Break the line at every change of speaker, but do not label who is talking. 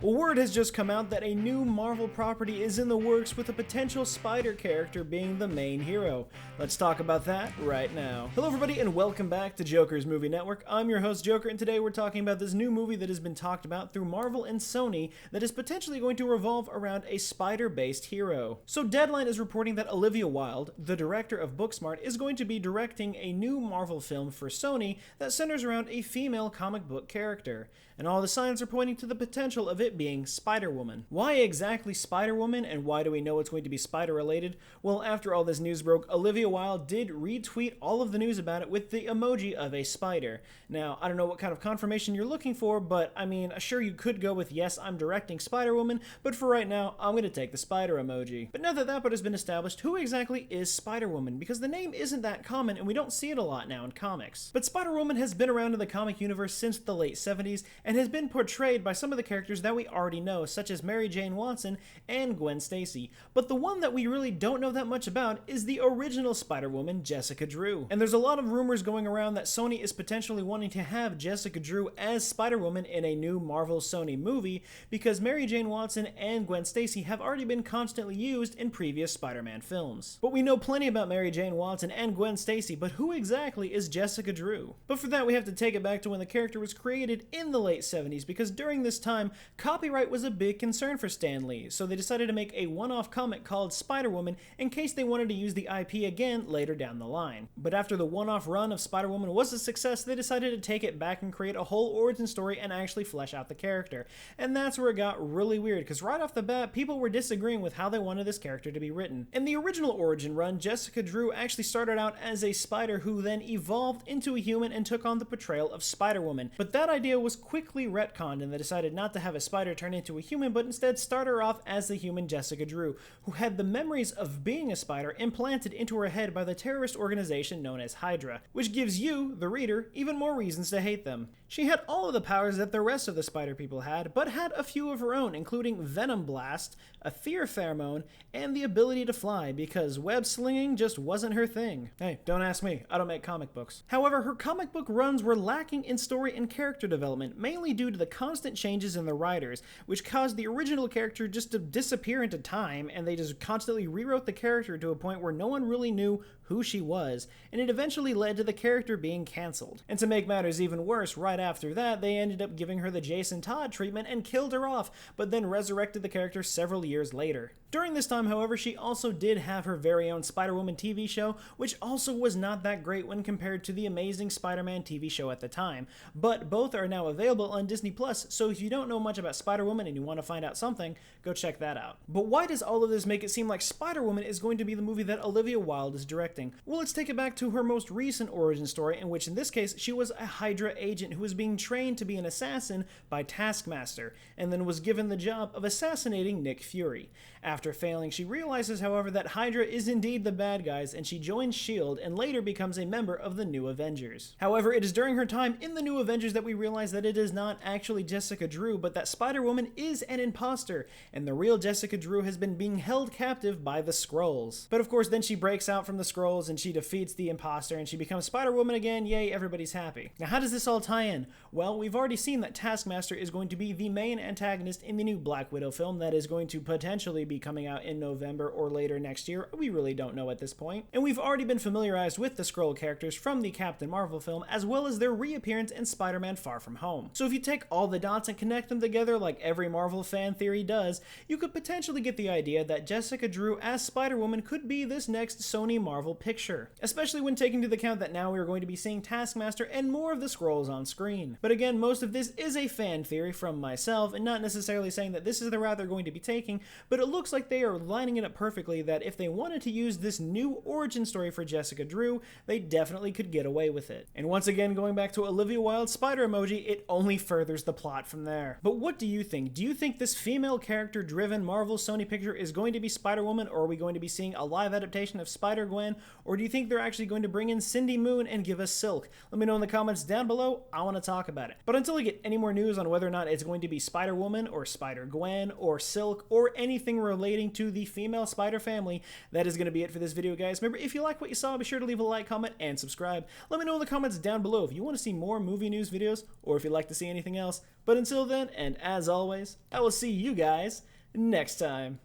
Well, word has just come out that a new Marvel property is in the works with a potential Spider character being the main hero. Let's talk about that right now. Hello everybody and welcome back to Joker's Movie Network. I'm your host Joker, and today we're talking about this new movie that has been talked about through Marvel and Sony that is potentially going to revolve around a Spider-based hero. So Deadline is reporting that Olivia Wilde, the director of Booksmart, is going to be directing a new Marvel film for Sony that centers around a female comic book character. And all the signs are pointing to the potential of it being Spider-Woman. Why exactly Spider-Woman, and why do we know it's going to be spider-related? Well, after all this news broke, Olivia Wilde did retweet all of the news about it with the emoji of a spider. Now, I don't know what kind of confirmation you're looking for, but I mean, sure, you could go with yes, I'm directing Spider-Woman, but for right now, I'm going to take the spider emoji. But now that that part has been established, who exactly is Spider-Woman? Because the name isn't that common, and we don't see it a lot now in comics. But Spider-Woman has been around in the comic universe since the late 70s, and has been portrayed by some of the characters that we already know, such as Mary Jane Watson and Gwen Stacy. But the one that we really don't know that much about is the original Spider-Woman, Jessica Drew. And there's a lot of rumors going around that Sony is potentially wanting to have Jessica Drew as Spider-Woman in a new Marvel Sony movie, because Mary Jane Watson and Gwen Stacy have already been constantly used in previous Spider-Man films. But we know plenty about Mary Jane Watson and Gwen Stacy, but who exactly is Jessica Drew? But for that, we have to take it back to when the character was created in the late 70s, because during this time, copyright was a big concern for Stan Lee, so they decided to make a one-off comic called Spider-Woman in case they wanted to use the IP again later down the line. But after the one-off run of Spider-Woman was a success, they decided to take it back and create a whole origin story and actually flesh out the character. And that's where it got really weird, because right off the bat, people were disagreeing with how they wanted this character to be written. In the original origin run, Jessica Drew actually started out as a spider who then evolved into a human and took on the portrayal of Spider-Woman. But that idea was quickly retconned, and they decided not to have a spider turn into a human, but instead start her off as the human Jessica Drew, who had the memories of being a spider implanted into her head by the terrorist organization known as Hydra, which gives you, the reader, even more reasons to hate them. She had all of the powers that the rest of the spider people had, but had a few of her own, including Venom Blast, a fear pheromone, and the ability to fly, because web slinging just wasn't her thing. Hey, don't ask me, I don't make comic books. However, her comic book runs were lacking in story and character development, mainly due to the constant changes in the writers, which caused the original character just to disappear into time, and they just constantly rewrote the character to a point where no one really knew who she was, and it eventually led to the character being cancelled. And to make matters even worse, right after that, they ended up giving her the Jason Todd treatment and killed her off, but then resurrected the character several years later. During this time, however, she also did have her very own Spider-Woman TV show, which also was not that great when compared to the Amazing Spider-Man TV show at the time, but both are now available on Disney+, so if you don't know much about Spider-Woman and you want to find out something, go check that out. But why does all of this make it seem like Spider-Woman is going to be the movie that Olivia Wilde is directing? Well, let's take it back to her most recent origin story, in which in this case, she was a Hydra agent who was being trained to be an assassin by Taskmaster, and then was given the job of assassinating Nick Fury. After failing, she realizes, however, that Hydra is indeed the bad guys, and she joins S.H.I.E.L.D. and later becomes a member of the New Avengers. However, it is during her time in the New Avengers that we realize that it is not actually Jessica Drew, but that Spider-Woman is an imposter, and the real Jessica Drew has been being held captive by the Skrulls. But of course, then she breaks out from the Skrulls and she defeats the imposter and she becomes Spider-Woman again. Yay, everybody's happy. Now, how does this all tie in? Well, we've already seen that Taskmaster is going to be the main antagonist in the new Black Widow film that is going to potentially be coming out in November or later next year. We really don't know at this point. And we've already been familiarized with the Skrull characters from the Captain Marvel film, as well as their reappearance in Spider-Man Far From Home. So if you take all the dots and connect them together like every Marvel fan theory does, you could potentially get the idea that Jessica Drew as Spider-Woman could be this next Sony Marvel picture, especially when taking into account that now we're going to be seeing Taskmaster and more of the Skrulls on screen. But again, most of this is a fan theory from myself, and not necessarily saying that this is the route they're going to be taking, but it looks like they are lining it up perfectly that if they wanted to use this new origin story for Jessica Drew, they definitely could get away with it. And once again, going back to Olivia Wilde's spider emoji, it only furthers the plot from there. But what do you think? Do you think this female character-driven Marvel Sony picture is going to be Spider-Woman, or are we going to be seeing a live adaptation of Spider-Gwen, or do you think they're actually going to bring in Cindy Moon and give us Silk? Let me know in the comments down below. I want to want to talk about it. But until we get any more news on whether or not it's going to be Spider-Woman or Spider-Gwen or Silk or anything relating to the female Spider family, that is going to be it for this video, guys. Remember, if you like what you saw, be sure to leave a like, comment, and subscribe. Let me know in the comments down below if you want to see more movie news videos or if you'd like to see anything else. But until then, and as always, I will see you guys next time.